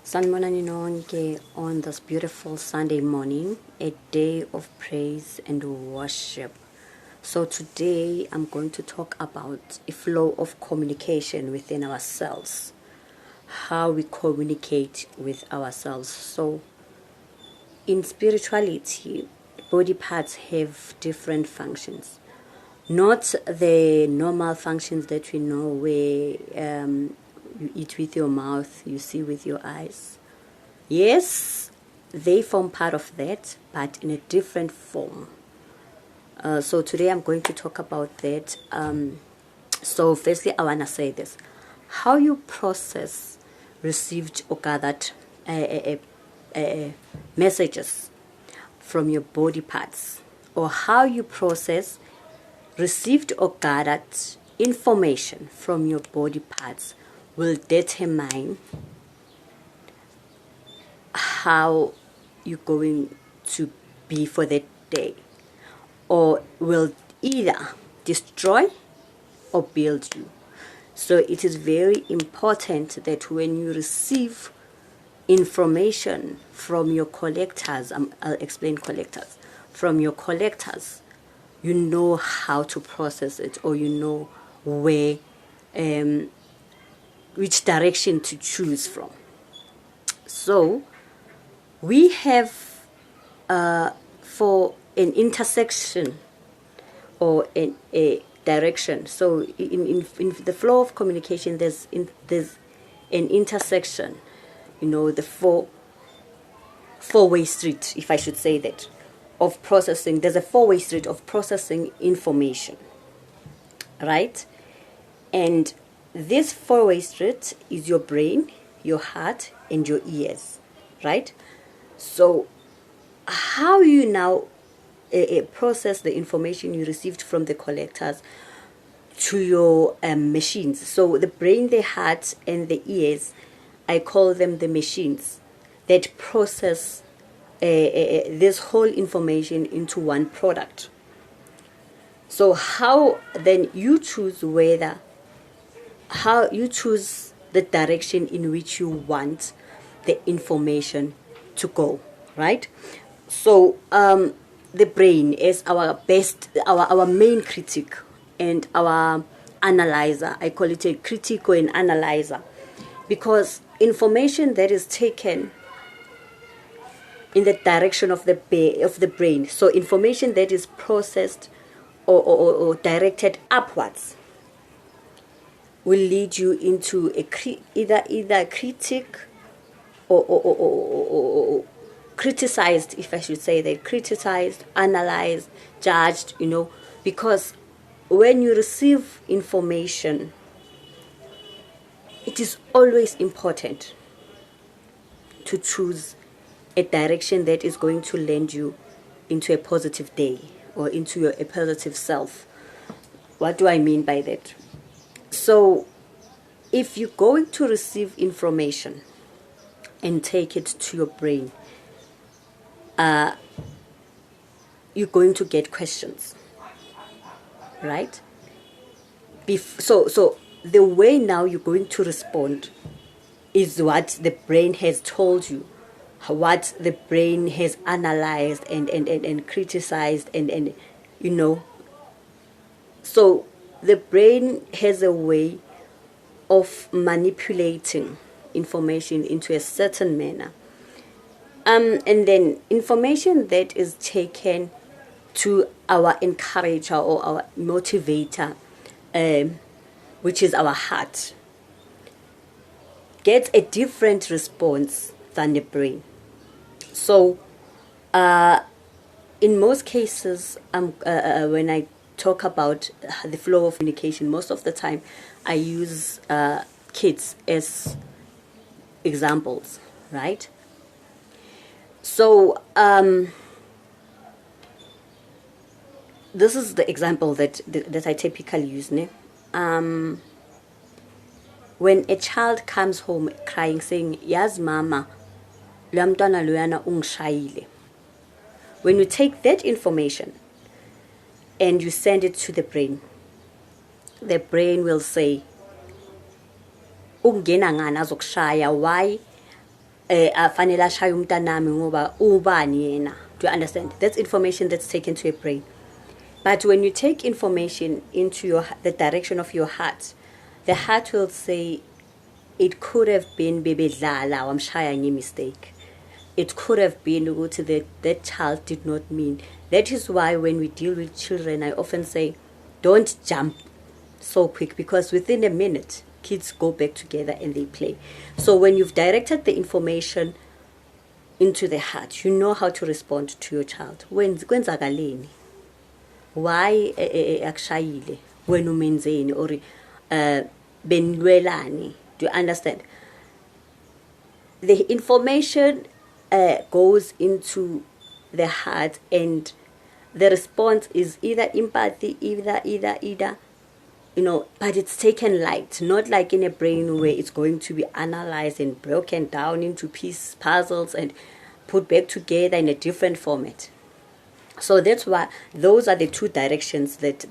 Sanibonani nonke on this beautiful Sunday morning, a day of praise and worship. So today I'm going to talk about a flow of communication within ourselves, how we communicate with ourselves. So in spirituality, body parts have different functions. Not the normal functions that we know where you eat with your mouth, you see with your eyes. Yes, they form part of that, but in a different form. So today I'm going to talk about that. So firstly, I want to say this. How you process received or gathered messages from your body parts, or how you process received or gathered information from your body parts will determine how you're going to be for that day, or will either destroy or build you. So it is very important that when you receive information from your collectors, I'll explain collectors, from your collectors, you know how to process it, or you know where, which direction to choose from. So we have for an intersection or a direction. So in the flow of communication, there's an intersection. You know, the four-way street, if I should say that, of processing. There's a four-way street of processing information, right? And this four-way street is your brain, your heart, and your ears, right? So how you now process the information you received from the collectors to your machines. So the brain, the heart, and the ears, I call them the machines that process this whole information into one product. So how then you choose how you choose the direction in which you want the information to go, right? So the brain is our main critic and our analyzer. I call it a critical and analyzer, because information that is taken in the direction of the brain, so information that is processed or directed upwards, will lead you into either critic or criticized, if I should say that, criticized, analyzed, judged, because when you receive information, it is always important to choose a direction that is going to land you into a positive day or into a positive self. What do I mean by that? So if you're going to receive information and take it to your brain, you're going to get questions, right? So the way now you're going to respond is what the brain has told you, what the brain has analyzed and criticized and so the brain has a way of manipulating information into a certain manner. And then information that is taken to our encourager or our motivator, which is our heart, gets a different response than the brain. So in most cases, when I talk about the flow of communication, most of the time I use kids as examples, right? So this is the example that I typically use. When a child comes home crying, saying, "Yaz mama, lo mntwana loyana ungishayile." When you take that information and you send it to the brain will say, "Ungena ngani azokushaya? Why afanele ashaye umntanami ngoba ubani yena. Do you understand? That's information that's taken to your brain. But when you take information into the direction of your heart, the heart will say, it could have been bebedlala wamshaya mistake. It could have been that child did not mean. That is why when we deal with children, I often say, don't jump so quick, because within a minute, kids go back together and they play. So when you've directed the information into the heart, you know how to respond to your child. Kwenzakaleni? Why akushayile? Wena umenzeni? Or benilwelani? Do you understand? The information goes into the heart, and the response is either empathy, either, but it's taken light, not like in a brain where it's going to be analyzed and broken down into puzzles and put back together in a different format. So that's why those are the two directions that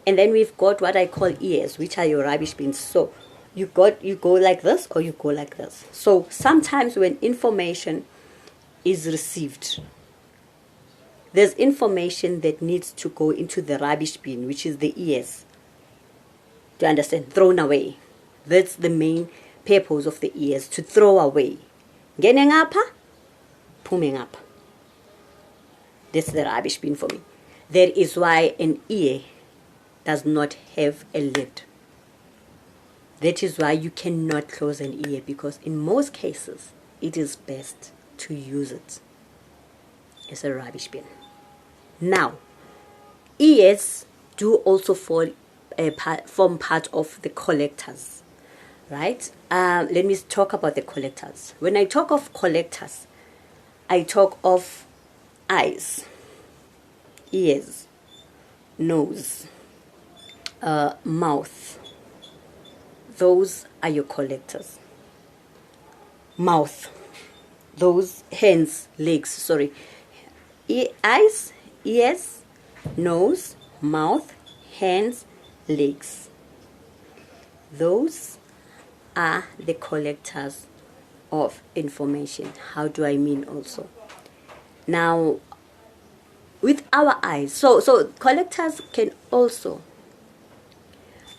and then we've got what I call ears, which are your rubbish bins. So you go like this or you go like this. So sometimes when information is received, there's information that needs to go into the rubbish bin, which is the ears. Do you understand? Thrown away. That's the main purpose of the ears, to throw away. Ngene ngapha, phume ngapha. That's the rubbish bin for me. That is why an ear does not have a lid. That is why you cannot close an ear, because in most cases, it is best to use it as a rubbish bin. Now, ears do also form part of the collectors, right? Let me talk about the collectors. When I talk of collectors, I talk of eyes, ears, nose, mouth. Those are your collectors. Mouth, those hands, legs, sorry. Eyes, ears, nose, mouth, hands, legs. Those are the collectors of information. How do I mean also? Now, with our eyes, so collectors can also,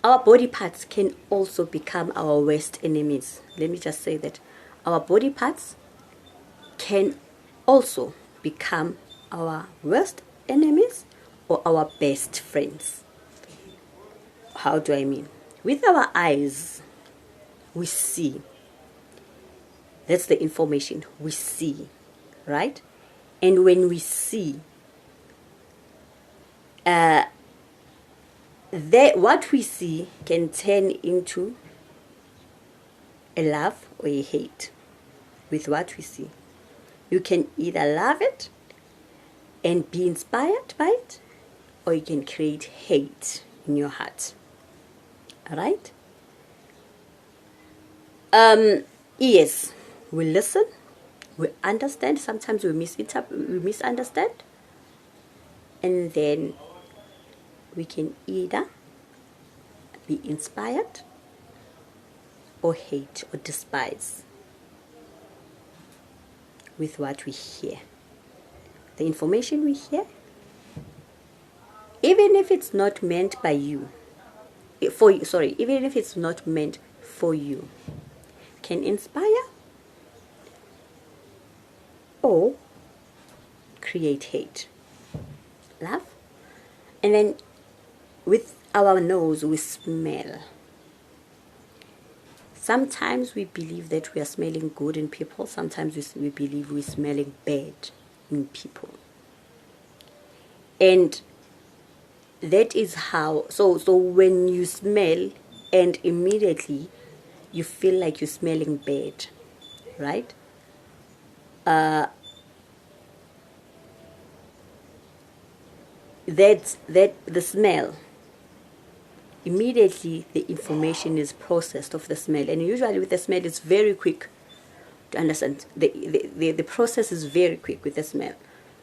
our body parts can also become our worst enemies. Let me just say that. Our body parts can also become our worst enemies or our best friends. How do I mean? With our eyes, we see. That's the information we see, right? And when we see, what we see can turn into a love or a hate. With what we see, you can either love it and be inspired by it, or you can create hate in your heart. All right? Yes, we listen, we understand. Sometimes we misunderstand, and then we can either be inspired or hate or despise with what we hear. The information we hear, even if it's not meant by you, even if it's not meant for you, can inspire or create hate, love. And then with our nose, we smell. Sometimes we believe that we are smelling good in people. Sometimes we believe we're smelling bad in people. And that is how, so when you smell and immediately you feel like you're smelling bad, right? That the smell, immediately the information is processed of the smell, and usually with the smell it's very quick to understand. The process is very quick with the smell,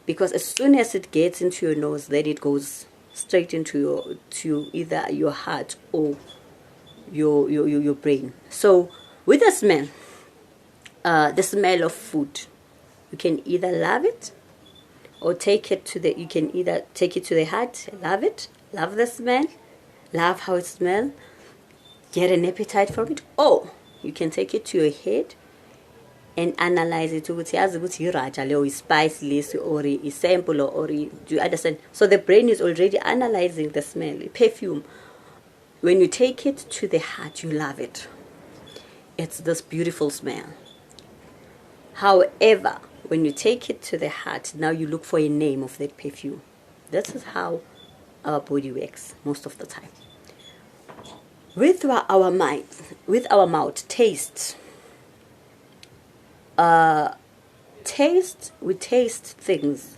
because as soon as it gets into your nose, then it goes straight into either your heart or your brain. So with the smell, the smell of food. You can either love it or take it to the, you can either take it to the heart, love it, love the smell, love how it smells, get an appetite for it, or you can take it to your head and analyze it ukuthi yazi ukuthi iraja leyo spice lesi or sample or do you understand? So the brain is already analyzing the smell, perfume. When you take it to the heart, you love it. It's this beautiful smell. However, when you take it to the heart, now you look for a name of that perfume. This is how our body works most of the time. With our mind, with our mouth, taste. We taste things.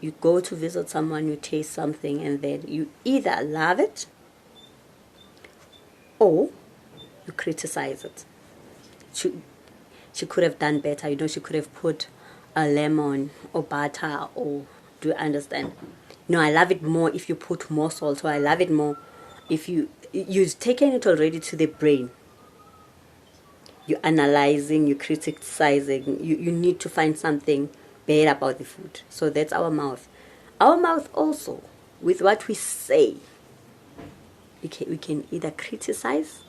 You go to visit someone, you taste something, and then you either love it or you criticize it. She could have done better. You know, she could have put a lemon or butter, or do you understand? No, I love it more if you put more salt, or I love it more if you've taken it already to the brain. You're analyzing, you're criticizing, you need to find something bad about the food. So that's our mouth. Our mouth also, with what we say, we can either criticize,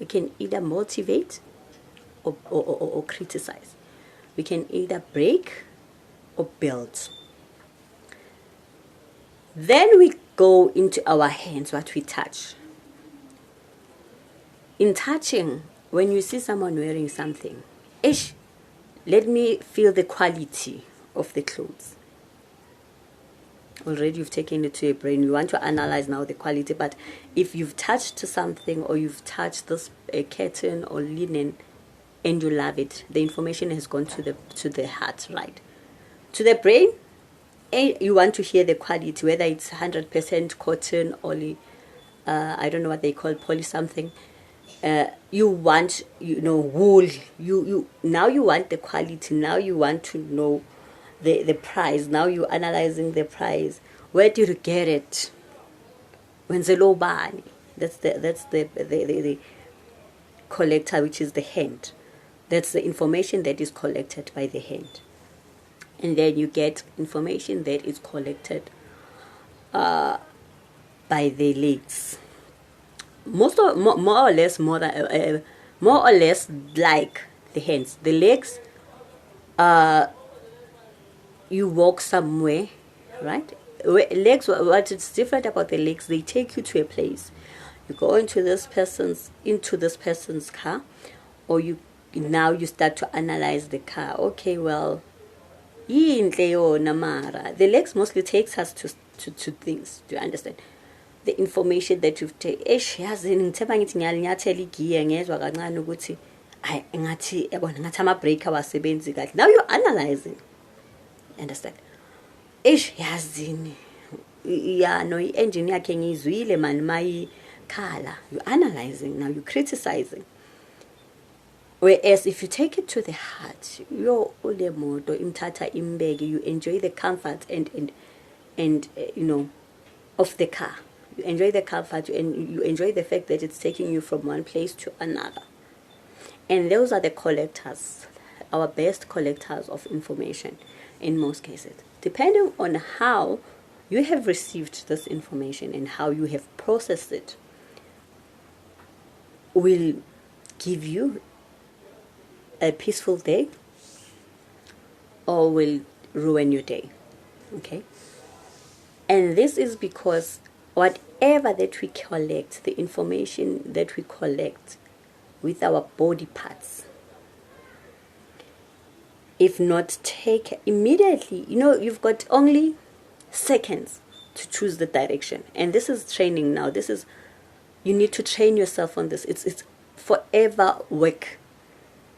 we can either motivate, or criticize. We can either break or build. Then we go into our hands, what we touch. In touching, when you see someone wearing something, let me feel the quality of the clothes. Already you've taken it to your brain. You want to analyze now the quality, but if you've touched something, or you've touched this curtain or linen, and you love it, the information has gone to the heart, right? To the brain, you want to hear the quality, whether it's 100% cotton or I don't know what they call, poly something. You want, wool. Now you want the quality. Now you want to know the price. Now you're analyzing the price. Where did you get it? When's the low bani? That's the collector, which is the hand. That's the information that is collected by the hand. And then you get information that is collected by the legs. More or less like the hands. The legs, you walk somewhere, right? Legs, what is different about the legs, they take you to a place. You go into this person's car, or now you start to analyze the car. Okay, well, the legs mostly takes us to things. Do you understand? The information that you've taken. Now you're analyzing. Understand? Engine yakhe ngizwile man mayikhala. You're analyzing now. You're criticizing. Whereas if you take it to the heart, you enjoy the comfort and of the car. You enjoy the comfort and you enjoy the fact that it's taking you from one place to another. And those are the collectors, our best collectors of information in most cases. Depending on how you have received this information and how you have processed it, will give you a peaceful day or will ruin your day. Okay? And this is because whatever that we collect, the information that we collect with our body parts, if not take immediately, you've got only seconds to choose the direction. And this is training now. You need to train yourself on this. It's forever work.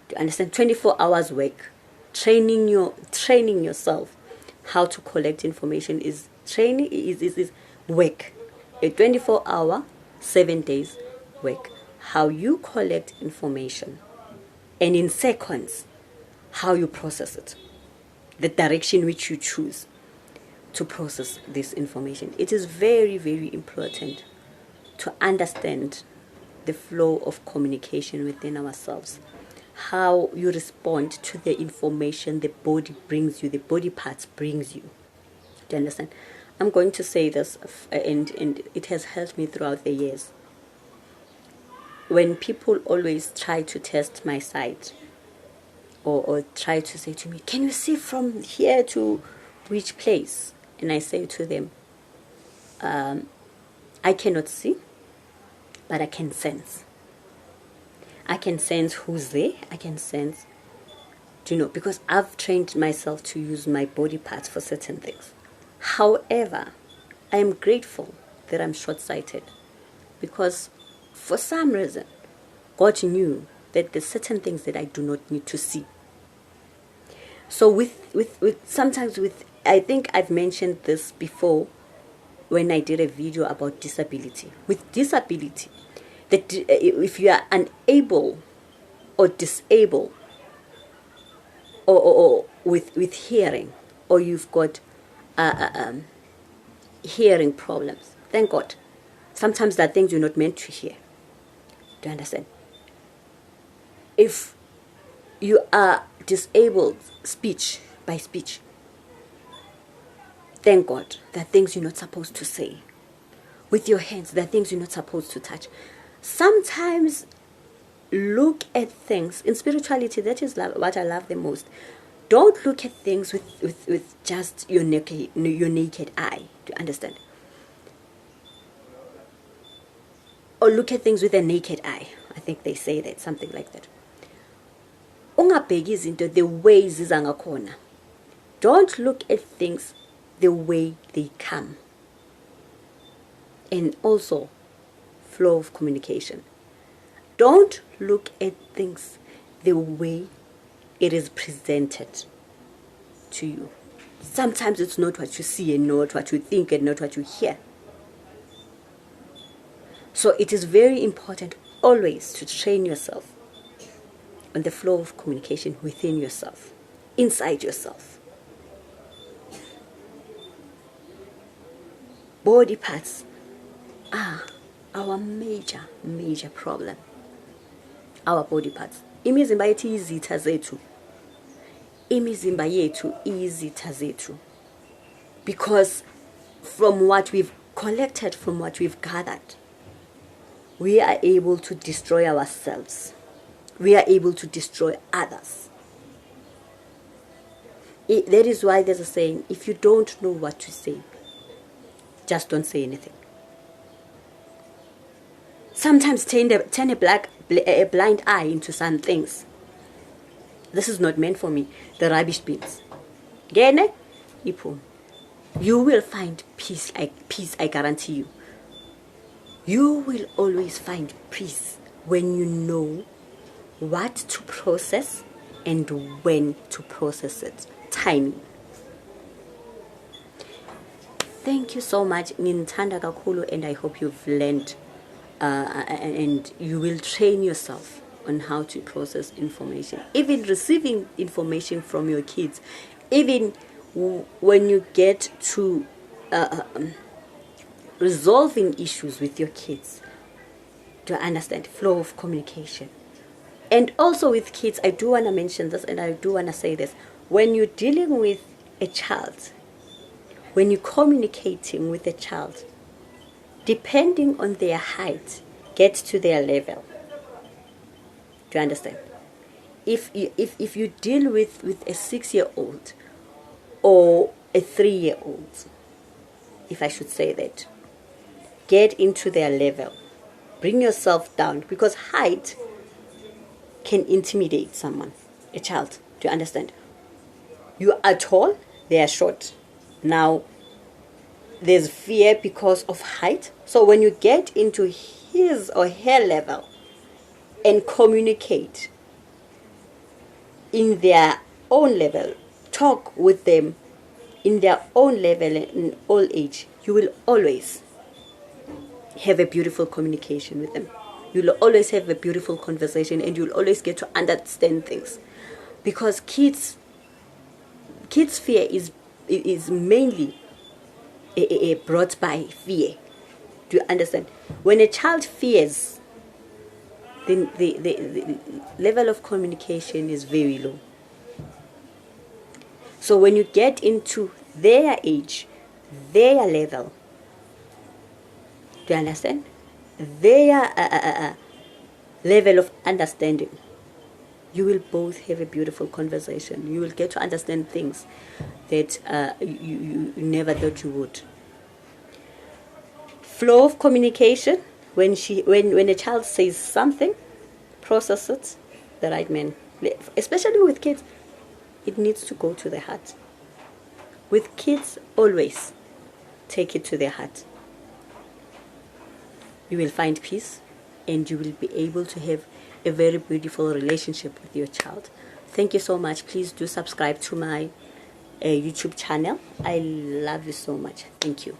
Do you understand? 24 hours work. Training yourself how to collect information is work. A 24-hour, 7 days work. How you collect information, and in seconds, how you process it. The direction which you choose to process this information. It is very, very important to understand the flow of communication within ourselves. how you respond to the information the body brings you, the body parts brings you. Do you understand? I'm going to say this, and it has helped me throughout the years. When people always try to test my sight, or try to say to me, can you see from here to which place? And I say to them, I cannot see, but I can sense. I can sense who's there. I can sense, because I've trained myself to use my body parts for certain things. However, I am grateful that I'm short-sighted, because for some reason, God knew that there's certain things that I do not need to see. So I think I've mentioned this before when I did a video about disability. With disability, that if you are unable or disabled, or with hearing, or you've got hearing problems, thank God. Sometimes there are things you're not meant to hear. Do you understand? If you are disabled by speech, thank God, there are things you're not supposed to say. With your hands, there are things you're not supposed to touch. Sometimes look at things in spirituality. That is what I love the most. Don't look at things with just your naked eye. Do you understand? Or look at things with a naked eye. I think they say that, something like that. Ungabheki izinto the way ziza ngakhona. Don't look at things the way they come. And also, flow of communication. Don't look at things the way it is presented to you. Sometimes it's not what you see and not what you think and not what you hear. So it is very important always to train yourself on the flow of communication within yourself, inside yourself. Body parts are our major problem. Our body parts. Imizimba yethu izitha zethu. Imizimba yethu izitha zethu. Because from what we've collected, from what we've gathered, we are able to destroy ourselves. We are able to destroy others. That is why there's a saying, if you don't know what to say, just don't say anything. Sometimes turn a blind eye into some things. This is not meant for me. The rubbish bins. Gene, ipo. You will find peace, I guarantee you. You will always find peace when you know what to process and when to process it. Timing. Thank you so much. Nginthanda kakhulu, and I hope you've learned and you will train yourself on how to process information. Even receiving information from your kids, even when you get to resolving issues with your kids, to understand flow of communication. And also with kids, I do want to mention this, and I do want to say this. When you're dealing with a child, when you're communicating with a child, depending on their height, get to their level. Do you understand? If you deal with a 6-year-old or a 3-year-old, if I should say that, get into their level. Bring yourself down, because height can intimidate someone, a child. Do you understand? You are tall, they are short. Now, there's fear because of height. So when you get into his or her level and communicate in their own level, talk with them in their own level in old age, you will always have a beautiful communication with them. You'll always have a beautiful conversation, and you'll always get to understand things. Because kids' fear is mainly brought by fear. Do you understand? When a child fears, the level of communication is very low. So when you get into their age, their level, do you understand? Their level of understanding, you will both have a beautiful conversation. You will get to understand things that you never thought you would. Flow of communication, when a child says something, process it the right man. Especially with kids, it needs to go to the heart. With kids, always take it to their heart. You will find peace, and you will be able to have a very beautiful relationship with your child. Thank you so much. Please do subscribe to my YouTube channel. I love you so much. Thank you.